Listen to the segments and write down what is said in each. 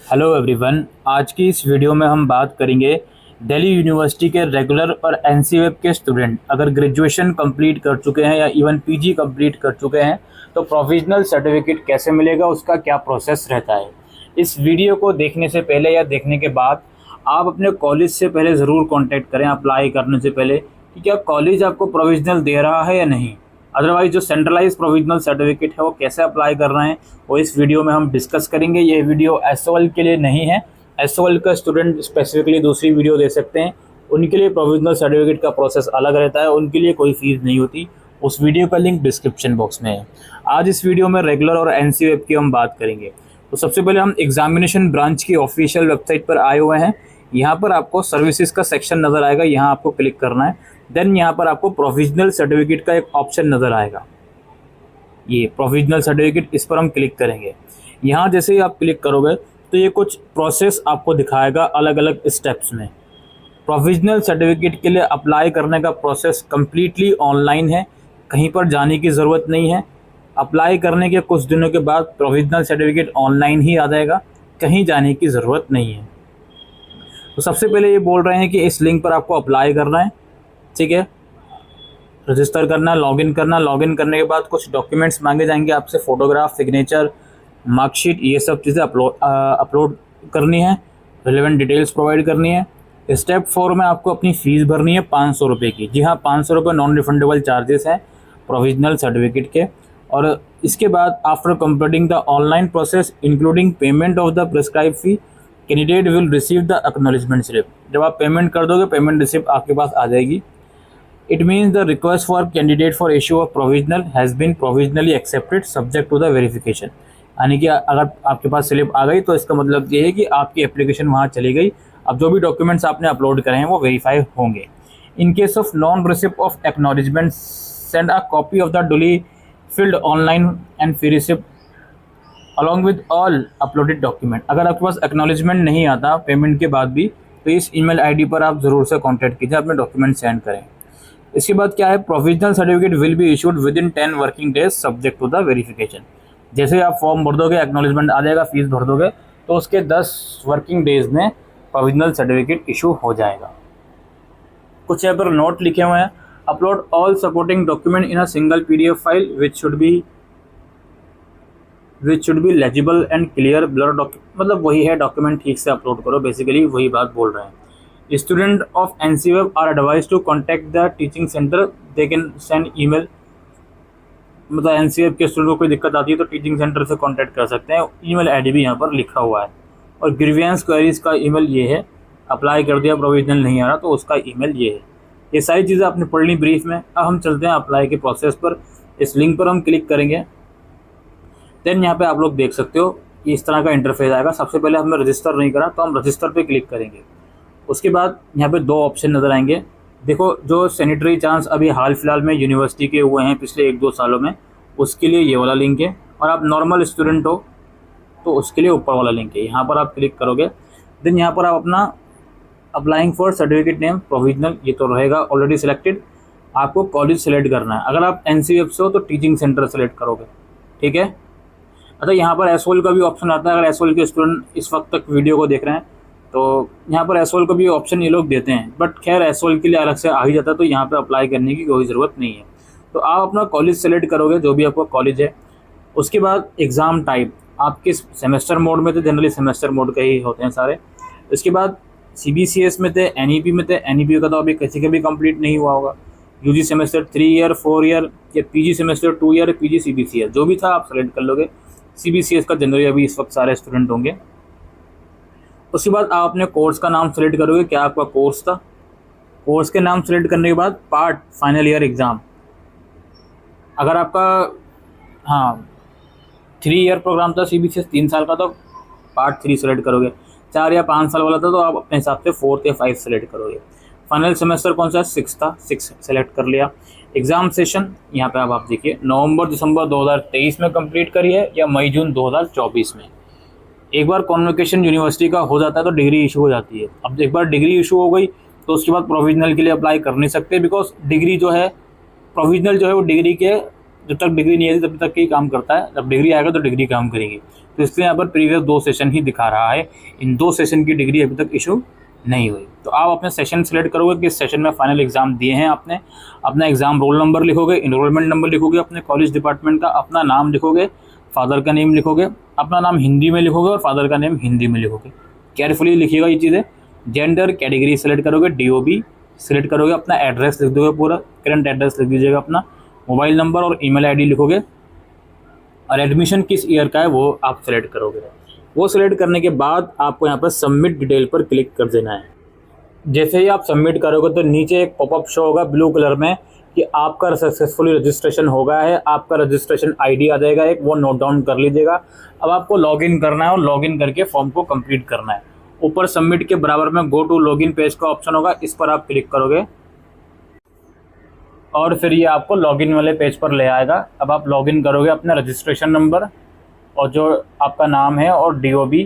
Hello everyone. आज की इस वीडियो में हम बात करेंगे दिल्ली यूनिवर्सिटी के रेगुलर और एनसीवेब के स्टूडेंट अगर ग्रेजुएशन कंप्लीट कर चुके हैं या इवन पीजी कंप्लीट कर चुके हैं तो प्रोविजनल सर्टिफिकेट कैसे मिलेगा, उसका क्या प्रोसेस रहता है। इस वीडियो को देखने से पहले या देखने के बाद आप अपने कॉलेज से पहले ज़रूर कॉन्टैक्ट करें अप्लाई करने से पहले कि क्या कॉलेज आपको प्रोविजनल दे रहा है या नहीं। अदरवाइज़ जो सेंट्रलाइज प्रोविजनल सर्टिफिकेट है वो कैसे अप्लाई कर रहे हैं वो इस वीडियो में हम डिस्कस करेंगे। ये वीडियो एसओएल के लिए नहीं है, एसओएल का स्टूडेंट स्पेसिफिकली दूसरी वीडियो दे सकते हैं, उनके लिए प्रोविजनल सर्टिफिकेट का प्रोसेस अलग रहता है, उनके लिए कोई फीस नहीं होती। उस वीडियो का लिंक डिस्क्रिप्शन बॉक्स में है। आज इस वीडियो में रेगुलर और एनसीवेब की हम बात करेंगे। तो सबसे पहले हम एग्जामिनेशन ब्रांच की ऑफिशियल वेबसाइट पर आए हुए हैं। यहाँ पर आपको सर्विसेज का सेक्शन नज़र आएगा, यहाँ आपको क्लिक करना है। देन यहाँ पर आपको प्रोविजनल सर्टिफिकेट का एक ऑप्शन नज़र आएगा, ये प्रोविजनल सर्टिफिकेट, इस पर हम क्लिक करेंगे। यहाँ जैसे ही आप क्लिक करोगे तो ये कुछ प्रोसेस आपको दिखाएगा अलग अलग स्टेप्स में। प्रोविजनल सर्टिफिकेट के लिए अप्लाई करने का प्रोसेस कम्प्लीटली ऑनलाइन है, कहीं पर जाने की ज़रूरत नहीं है। अप्लाई करने के कुछ दिनों के बाद प्रोविजनल सर्टिफिकेट ऑनलाइन ही आ जाएगा, कहीं जाने की ज़रूरत नहीं है। तो सबसे पहले ये बोल रहे हैं कि इस लिंक पर आपको अप्लाई करना है, ठीक है, रजिस्टर करना, लॉगिन करना। लॉगिन करने के बाद कुछ डॉक्यूमेंट्स मांगे जाएंगे आपसे, फ़ोटोग्राफ, सिग्नेचर, मार्कशीट, ये सब चीज़ें अपलोड करनी है, रिलेवेंट डिटेल्स प्रोवाइड करनी है। स्टेप 4 में आपको अपनी फ़ीस भरनी है 500 रुपये की। जी हाँ, 500 रुपये नॉन रिफंडेबल चार्जेस हैं प्रोविजनल सर्टिफिकेट के। और इसके बाद after completing the online process including payment of the prescribe fee, candidate will receive the acknowledgement slip. जब आप पेमेंट कर दोगे पेमेंट रिसिप्ट आपके पास आ जाएगी। It means the request for candidate for issue of provisional has been provisionally accepted subject to the verification। यानी कि अगर आपके पास स्लिप आ गई तो इसका मतलब ये है कि आपकी एप्लीकेशन वहाँ चली गई। अब जो भी डॉक्यूमेंट्स आपने अपलोड करे हैं वो वेरीफाई होंगे। In case of non receipt of acknowledgement send a copy of the duly filled online and fee receipt along with all uploaded document. अगर आपके पास एक्नॉलेजमेंट नहीं आता पेमेंट के बाद भी तो इस ईमेल आईडी पर आप ज़रूर से कॉन्टैक्ट कीजिए, अपने डॉक्यूमेंट सेंड करें। इसके बाद क्या है, provisional certificate will be issued within 10 working days subject to the verification. जैसे आप फॉर्म भर दोगे, एक्नॉलेजमेंट आ जाएगा, फीस भर दोगे तो उसके 10 वर्किंग डेज में प्रोविजनल सर्टिफिकेट इशू हो जाएगा। कुछ यहाँ पर नोट लिखे हुए हैं, upload all supporting document in a single PDF file which should be legible and clear. Blur document मतलब वही है, डॉक्यूमेंट ठीक से अपलोड करो, बेसिकली वही बात बोल रहे हैं। Student of NCWeb are advised to contact the teaching center, they can send email। मतलब NCWeb के स्टूडेंट को कोई दिक्कत आती है तो टीचिंग सेंटर से कांटेक्ट कर सकते हैं। ईमेल आईडी भी यहाँ पर लिखा हुआ है। और ग्रीवियंस क्वेरीज का ईमेल ये है, अप्लाई कर दिया प्रोविजनल नहीं आ रहा तो उसका ईमेल ये है। ये सारी चीज़ें आपने पढ़ ली ब्रीफ में। अब हम चलते हैं अप्लाई के प्रोसेस पर। इस लिंक पर हम क्लिक करेंगे। देन यहाँ पर आप लोग देख सकते हो कि इस तरह का इंटरफेस आएगा। सबसे पहले हमने रजिस्टर नहीं करा तो हम रजिस्टर पर क्लिक करेंगे। उसके बाद यहाँ पे 2 ऑप्शन नज़र आएंगे। देखो, जो सैनिटरी चांस अभी हाल फिलहाल में यूनिवर्सिटी के हुए हैं पिछले 1-2 सालों में, उसके लिए ये वाला लिंक है। और आप नॉर्मल स्टूडेंट हो तो उसके लिए ऊपर वाला लिंक है, यहाँ पर आप क्लिक करोगे। देन यहाँ पर आप अपना applying for certificate name provisional, ये तो रहेगा ऑलरेडी सिलेक्टेड। आपको कॉलेज सेलेक्ट करना है। अगर आप NCWeb से हो तो टीचिंग सेंटर सेलेक्ट करोगे, ठीक है। अच्छा, यहाँ पर एसओएल का भी ऑप्शन आता है। अगर एसओएल के स्टूडेंट इस वक्त तक वीडियो को देख रहे हैं तो यहाँ पर एसओएल को भी ऑप्शन ये लोग देते हैं, बट खैर एसओएल के लिए अलग से आ ही जाता है तो यहाँ पे अप्लाई करने की कोई ज़रूरत नहीं है। तो आप अपना कॉलेज सेलेक्ट करोगे, जो भी आपका कॉलेज है। उसके बाद एग्ज़ाम टाइप आप किस सेमेस्टर मोड में थे, जनरली सेमेस्टर मोड के ही होते हैं सारे। उसके बाद CBCS में थे, NEP में थे। NEP का तो अभी किसी का भी कंप्लीट नहीं हुआ होगा। UG सेमेस्टर 3 ईयर 4 ईयर या PG semester 2 year, PG CBCS जो भी था आप सेलेक्ट कर लोगे। CBCS का जनरली अभी इस वक्त सारे स्टूडेंट होंगे। उसके बाद आप अपने कोर्स का नाम सेलेक्ट करोगे, क्या आपका कोर्स था। कोर्स के नाम सेलेक्ट करने के बाद पार्ट फाइनल ईयर एग्ज़ाम। अगर आपका 3 ईयर प्रोग्राम था CBCS 3 साल का तो पार्ट 3 सेलेक्ट करोगे। 4 या 5 साल वाला था तो आप अपने हिसाब से 4th या 5th सेलेक्ट करोगे। फाइनल सेमेस्टर कौन सा है, 6 था, 6 सेलेक्ट कर लिया। एग्ज़ाम सेशन यहाँ पे अब आप देखिए नवंबर-दिसंबर 2023 में कंप्लीट करिए या मई-जून 2024 में। एक बार कॉन्वोकेशन यूनिवर्सिटी का हो जाता है तो डिग्री इशू हो जाती है। अब एक बार डिग्री इशू हो गई तो उसके बाद प्रोविजनल के लिए अप्लाई कर नहीं सकते, बिकॉज डिग्री जो है, प्रोविजनल जो है वो डिग्री के जब तक डिग्री नहीं आती तब तक ही काम करता है, जब डिग्री आएगा तो डिग्री काम करेगी। तो इसलिए यहाँ पर प्रीवियस 2 सेशन ही दिखा रहा है, इन 2 सेशन की डिग्री अभी तक इशू नहीं हुई। तो आप अपने सेशन सेलेक्ट करोगे किस सेशन में फाइनल एग्जाम दिए हैं आपने, अपना एग्जाम रोल नंबर लिखोगे, इनरोलमेंट नंबर लिखोगे, अपने कॉलेज डिपार्टमेंट का अपना नाम लिखोगे, फादर का नेम लिखोगे, अपना नाम हिंदी में लिखोगे और फादर का नेम हिंदी में लिखोगे। केयरफुली लिखिएगा ये चीज़ें। जेंडर कैटेगरी सेलेक्ट करोगे, DOB सेलेक्ट करोगे, अपना एड्रेस लिख दोगे, पूरा करंट एड्रेस लिख दीजिएगा, अपना मोबाइल नंबर और ईमेल आईडी लिखोगे, और एडमिशन किस ईयर का है वो आप सेलेक्ट करोगे। वो सेलेक्ट करने के बाद आपको यहाँ पर सबमिट डिटेल पर क्लिक कर देना है। जैसे ही आप सबमिट करोगे तो नीचे एक पॉपअप शो होगा ब्लू कलर में कि आपका सक्सेसफुली रजिस्ट्रेशन हो गया है, आपका रजिस्ट्रेशन ID आ जाएगा एक, वो नोट डाउन कर लीजिएगा। अब आपको लॉगिन करना है और लॉगिन करके फॉर्म को कंप्लीट करना है। ऊपर सबमिट के बराबर में गो टू लॉगिन पेज का ऑप्शन होगा, इस पर आप क्लिक करोगे और फिर ये आपको लॉगिन वाले पेज पर ले आएगा। अब आप लॉगिन करोगे अपना रजिस्ट्रेशन नंबर और जो आपका नाम है और DOB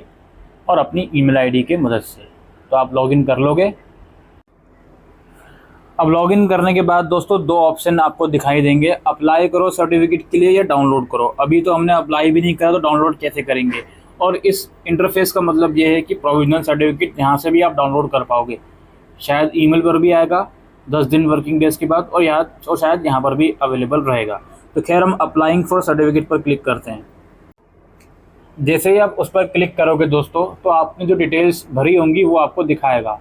और अपनी ईमेल ID की मदद से, तो आप लॉगिन कर लोगे। अब लॉगिन करने के बाद दोस्तों 2 ऑप्शन आपको दिखाई देंगे, अप्लाई करो सर्टिफिकेट के लिए या डाउनलोड करो। अभी तो हमने अप्लाई भी नहीं करा तो डाउनलोड कैसे करेंगे। और इस इंटरफेस का मतलब ये है कि प्रोविजनल सर्टिफिकेट यहाँ से भी आप डाउनलोड कर पाओगे, शायद ईमेल पर भी आएगा 10 दिन वर्किंग डेज के बाद, और शायद यहाँ पर भी अवेलेबल रहेगा। तो खैर हम अप्लाइंग फॉर सर्टिफिकेट पर क्लिक करते हैं। जैसे ही आप उस पर क्लिक करोगे दोस्तों तो आपने जो डिटेल्स भरी होंगी वो आपको दिखाएगा।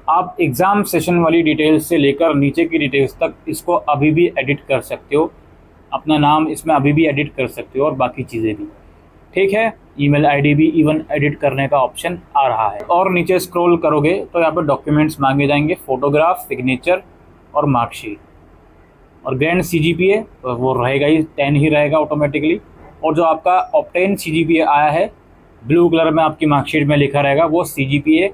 आप एग्ज़ाम सेशन वाली डिटेल्स से लेकर नीचे की डिटेल्स तक इसको अभी भी एडिट कर सकते हो, अपना नाम इसमें अभी भी एडिट कर सकते हो और बाकी चीज़ें भी, ठीक है। ईमेल ID भी इवन एडिट करने का ऑप्शन आ रहा है। और नीचे स्क्रॉल करोगे तो यहाँ पर डॉक्यूमेंट्स मांगे जाएंगे, फ़ोटोग्राफ, सिग्नेचर और मार्कशीट, और ग्रेड CGPA वो रहेगा ही 10 ही रहेगा ऑटोमेटिकली। और जो आपका ऑब्टेन CGPA आया है ब्लू कलर में आपकी मार्कशीट में लिखा रहेगा वो CGPA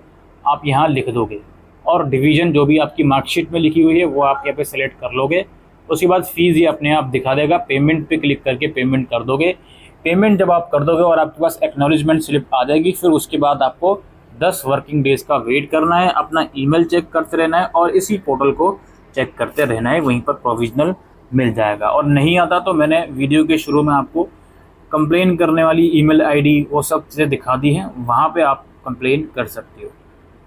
आप यहाँ लिख दोगे, और डिवीज़न जो भी आपकी मार्कशीट में लिखी हुई है वो आप यहाँ पे सेलेक्ट कर लोगे। उसके बाद फ़ीस ये अपने आप दिखा देगा, पेमेंट पे क्लिक करके पेमेंट कर दोगे। पेमेंट जब आप कर दोगे और आपके पास एक्नॉलेजमेंट स्लिप आ जाएगी, फिर उसके बाद आपको 10 वर्किंग डेज़ का वेट करना है, अपना ईमेल चेक करते रहना है और इसी पोर्टल को चेक करते रहना है, वहीं पर प्रोविजनल मिल जाएगा। और नहीं आता तो मैंने वीडियो के शुरू में आपको कंप्लेन करने वाली ईमेल ID वो सब चीज़ें दिखा दी हैं, वहाँ पे आप कंप्लेन कर सकते हो।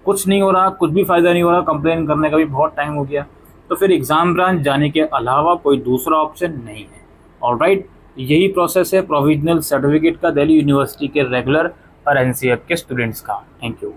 कुछ नहीं हो रहा, कुछ भी फ़ायदा नहीं हो रहा, कंप्लेन करने का भी बहुत टाइम हो गया, तो फिर एग्ज़ाम ब्रांच जाने के अलावा कोई दूसरा ऑप्शन नहीं है। ऑलराइट, यही प्रोसेस है प्रोविजनल सर्टिफिकेट का दिल्ली यूनिवर्सिटी के रेगुलर और NCF के स्टूडेंट्स का। Thank you.